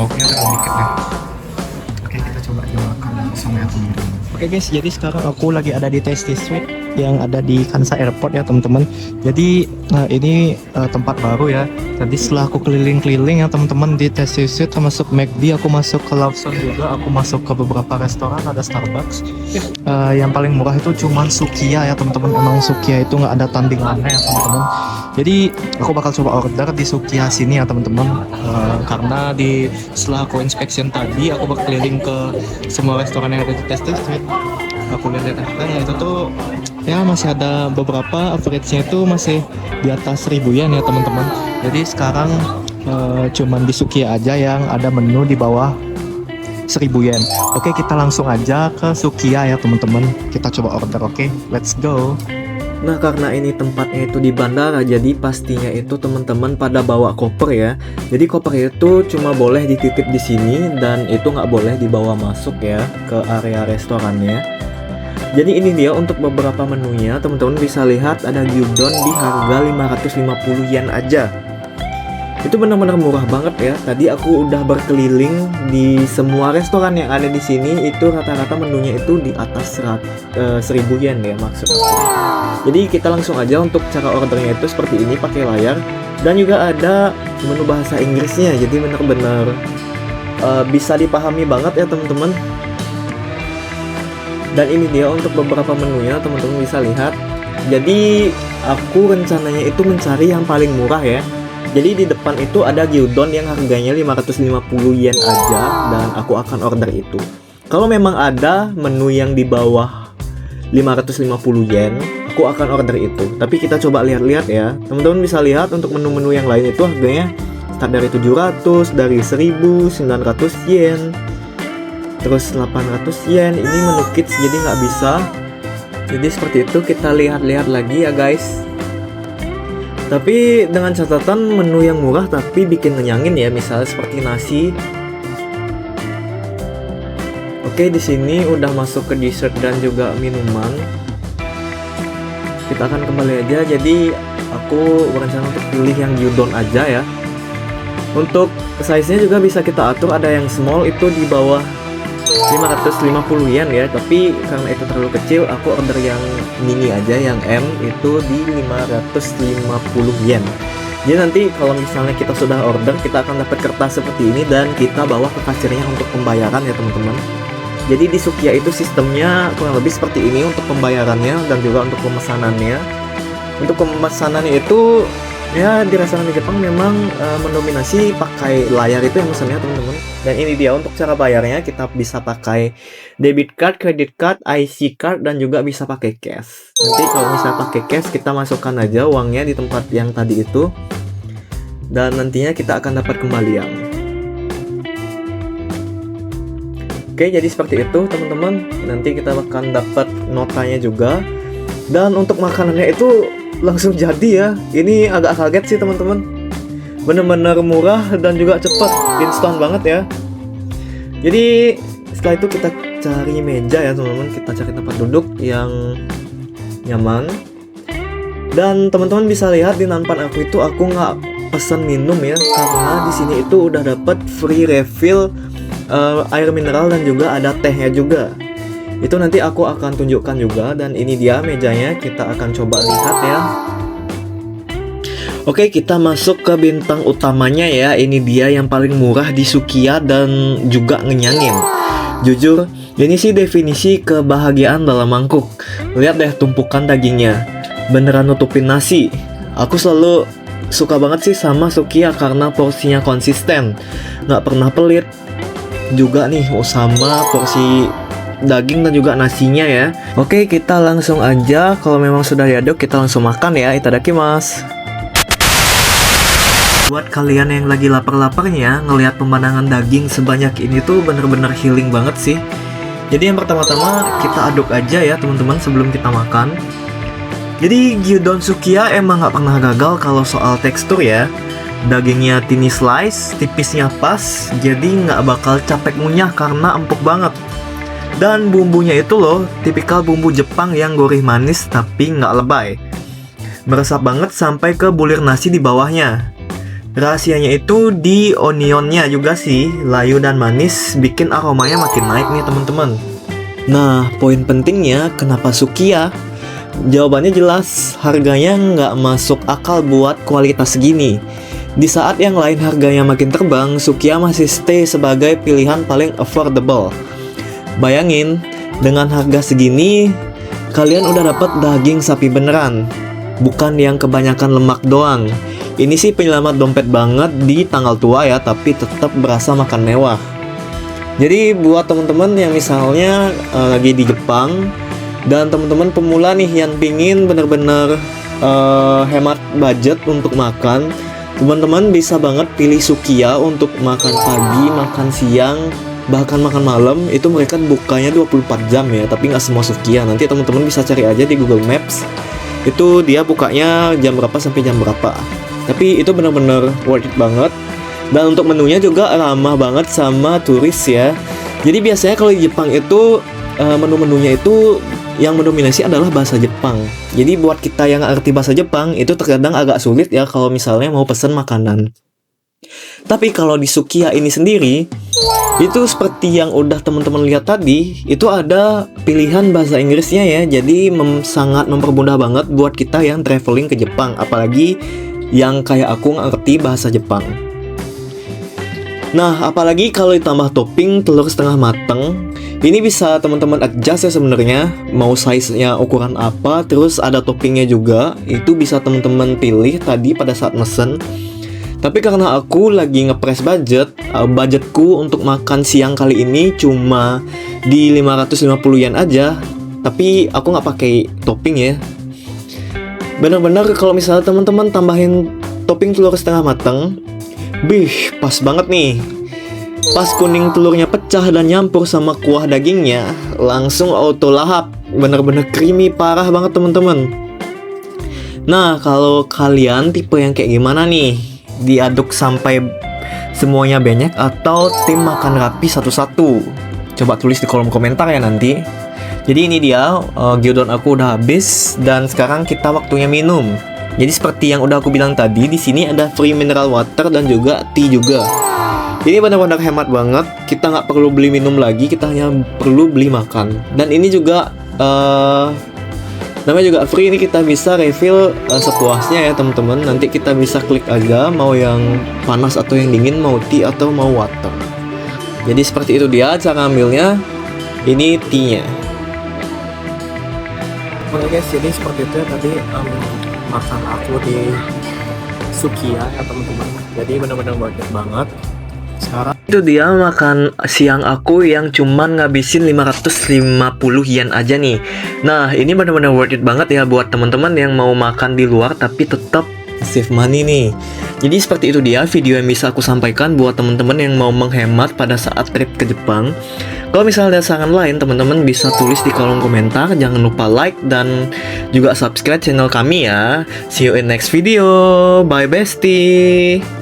bawangnya terlalu dikit deh. Oke, kita coba makan langsung ya teman-teman. Oke guys, jadi sekarang aku lagi ada di Tasty Street yang ada di Kansai Airport ya teman-teman. Jadi ini tempat baru ya. Tadi setelah aku keliling-keliling ya teman-teman di Tasty Street, termasuk McD, aku masuk ke Lawson juga, aku masuk ke beberapa restoran, ada Starbucks. Yang paling murah itu cuman Sukiya ya teman-teman. Emang Sukiya itu nggak ada tandingannya ya teman-teman. Jadi aku bakal coba order di Sukiya sini ya teman-teman. Karena setelah aku inspection tadi, aku berkeliling ke semua restoran yang ada di Tasty Street. Aku lihat harganya itu tuh ya masih ada beberapa, average-nya itu masih di atas 1000 yen ya teman-teman. Jadi sekarang cuman di Sukiya aja yang ada menu di bawah 1000 yen. Oke, kita langsung aja ke Sukiya ya teman-teman. Kita coba order, oke? Let's go. Nah, karena ini tempatnya itu di bandara, jadi pastinya itu teman-teman pada bawa koper ya. Jadi koper itu cuma boleh dititip di sini dan itu nggak boleh dibawa masuk ya ke area restorannya. Jadi ini dia untuk beberapa menunya, teman-teman bisa lihat ada gyudon di harga 550 yen aja. Itu benar-benar murah banget ya. Tadi aku udah berkeliling di semua restoran yang ada di sini, itu rata-rata menunya itu di atas 1000 yen ya maksudnya. Jadi kita langsung aja untuk cara ordernya itu seperti ini, pakai layar, dan juga ada menu bahasa Inggrisnya. Jadi benar-benar bisa dipahami banget ya teman-teman. Dan ini dia untuk beberapa menunya, teman-teman bisa lihat. Jadi aku rencananya itu mencari yang paling murah ya. Jadi di depan itu ada gyudon yang harganya 550 yen aja, dan aku akan order itu. Kalau memang ada menu yang di bawah 550 yen, aku akan order itu. Tapi kita coba lihat-lihat ya. Teman-teman bisa lihat untuk menu-menu yang lain itu harganya start dari 700, dari 1900 yen, terus 800 yen. Ini menu kids jadi nggak bisa. Jadi seperti itu, kita lihat-lihat lagi ya guys. Tapi dengan catatan menu yang murah tapi bikin ngenyangin ya, misalnya seperti nasi. Oke, di sini udah masuk ke dessert dan juga minuman. Kita akan kembali aja. Jadi aku berencana untuk pilih yang gyudon aja ya. Untuk size-nya juga bisa kita atur, ada yang small itu di bawah 550 yen ya, tapi karena itu terlalu kecil, aku order yang mini aja, yang M itu di 550 yen. Jadi nanti kalau misalnya kita sudah order, kita akan dapat kertas seperti ini dan kita bawa ke kasirnya untuk pembayaran ya teman-teman. Jadi di Sukiya itu sistemnya kurang lebih seperti ini untuk pembayarannya dan juga untuk pemesanannya. Untuk pemesanannya itu ya di restoran di Jepang memang mendominasi pakai layar itu yang mesennya teman-teman. Dan ini dia untuk cara bayarnya, kita bisa pakai debit card, credit card, IC card, dan juga bisa pakai cash. Nanti kalau misalnya pakai cash, kita masukkan aja uangnya di tempat yang tadi itu, dan nantinya kita akan dapat kembalian. Oke, jadi seperti itu teman-teman. Nanti kita akan dapat notanya juga. Dan untuk makanannya itu langsung jadi ya. Ini agak kaget sih teman-teman. Bener-bener murah dan juga cepet, instan banget ya. Jadi setelah itu kita cari meja ya teman-teman. Kita cari tempat duduk yang nyaman. Dan teman-teman bisa lihat di nampan aku itu aku nggak pesan minum ya, karena di sini itu udah dapat free refill air mineral dan juga ada tehnya juga. Itu nanti aku akan tunjukkan juga. Dan ini dia mejanya, kita akan coba lihat ya. Oke, kita masuk ke bintang utamanya ya. Ini dia yang paling murah di Sukiya dan juga ngenyangin. Jujur, ini sih definisi kebahagiaan dalam mangkuk. Lihat deh tumpukan dagingnya, beneran nutupin nasi. Aku selalu suka banget sih sama Sukiya karena porsinya konsisten, nggak pernah pelit. Juga nih sama porsi daging dan juga nasinya ya. Oke, kita langsung aja. Kalau memang sudah diaduk, kita langsung makan ya. Itadakimasu. Buat kalian yang lagi lapar-laparnya, ngelihat pemandangan daging sebanyak ini tuh bener-bener healing banget sih. Jadi yang pertama-tama kita aduk aja ya teman-teman sebelum kita makan. Jadi gyudon Sukiya emang nggak pernah gagal kalau soal tekstur ya. Dagingnya tiny slice, tipisnya pas, jadi nggak bakal capek ngunyah karena empuk banget. Dan bumbunya itu loh, tipikal bumbu Jepang yang gurih manis tapi nggak lebay. Meresap banget sampai ke bulir nasi di bawahnya. Rahasianya itu di onionnya juga sih, layu dan manis bikin aromanya makin naik nih teman-teman. Nah, poin pentingnya kenapa Sukiya? Jawabannya jelas, harganya nggak masuk akal buat kualitas segini. Di saat yang lain harganya makin terbang, Sukiya masih stay sebagai pilihan paling affordable. Bayangin, dengan harga segini, kalian udah dapat daging sapi beneran, bukan yang kebanyakan lemak doang. Ini sih penyelamat dompet banget di tanggal tua ya, tapi tetap berasa makan mewah. Jadi buat teman-teman yang misalnya lagi di Jepang dan teman-teman pemula nih yang pingin bener-bener hemat budget untuk makan, teman-teman bisa banget pilih Sukiya untuk makan pagi, makan siang, bahkan makan malam. Itu mereka bukanya 24 jam ya, tapi nggak semua Sukiya. Nanti teman-teman bisa cari aja di Google Maps, itu dia bukanya jam berapa sampai jam berapa. Tapi itu bener-bener worth it banget. Dan untuk menunya juga ramah banget sama turis ya. Jadi biasanya kalau di Jepang itu menu-menunya itu yang mendominasi adalah bahasa Jepang. Jadi buat kita yang ngerti bahasa Jepang itu terkadang agak sulit ya kalau misalnya mau pesan makanan. Tapi kalau di Sukiya ini sendiri, itu seperti yang udah teman-teman lihat tadi, itu ada pilihan bahasa Inggrisnya ya. Jadi sangat mempermudah banget buat kita yang traveling ke Jepang, apalagi yang kayak aku ngerti bahasa Jepang. Nah, apalagi kalau ditambah topping telur setengah mateng, ini bisa teman-teman adjust ya sebenarnya, mau size-nya ukuran apa, terus ada toppingnya juga, itu bisa teman-teman pilih tadi pada saat mesen. Tapi karena aku lagi ngepres budgetku untuk makan siang kali ini cuma di 550 yen aja, tapi aku nggak pakai topping ya. Bener-bener kalau misalnya teman-teman tambahin topping telur setengah mateng, pas banget nih. Pas kuning telurnya pecah dan nyampur sama kuah dagingnya, langsung auto lahap. Bener-bener creamy parah banget teman-teman. Nah, kalau kalian tipe yang kayak gimana nih? Diaduk sampai semuanya banyak atau tim makan rapi satu-satu? Coba tulis di kolom komentar ya nanti. Jadi ini dia, gyudon aku udah habis dan sekarang kita waktunya minum. Jadi seperti yang udah aku bilang tadi, di sini ada free mineral water dan juga tea juga. Ini benar-benar hemat banget. Kita nggak perlu beli minum lagi, kita hanya perlu beli makan. Dan ini juga namanya juga free, ini kita bisa refill sepuasnya ya teman-teman. Nanti kita bisa klik aja mau yang panas atau yang dingin, mau tea atau mau water. Jadi seperti itu dia cara ambilnya. Ini tea-nya. Oke guys, jadi seperti itu ya tadi makan aku di Sukiya ya teman-teman. Jadi benar-benar worth it banget. Sekarang itu dia makan siang aku yang cuman ngabisin 550 yen aja nih. Nah, ini benar-benar worth it banget ya buat teman-teman yang mau makan di luar tapi tetap save money nih. Jadi seperti itu dia video yang bisa aku sampaikan buat teman-teman yang mau menghemat pada saat trip ke Jepang. Kalau misalnya ada saran lain, teman-teman bisa tulis di kolom komentar. Jangan lupa like dan juga subscribe channel kami ya. See you in next video. Bye bestie.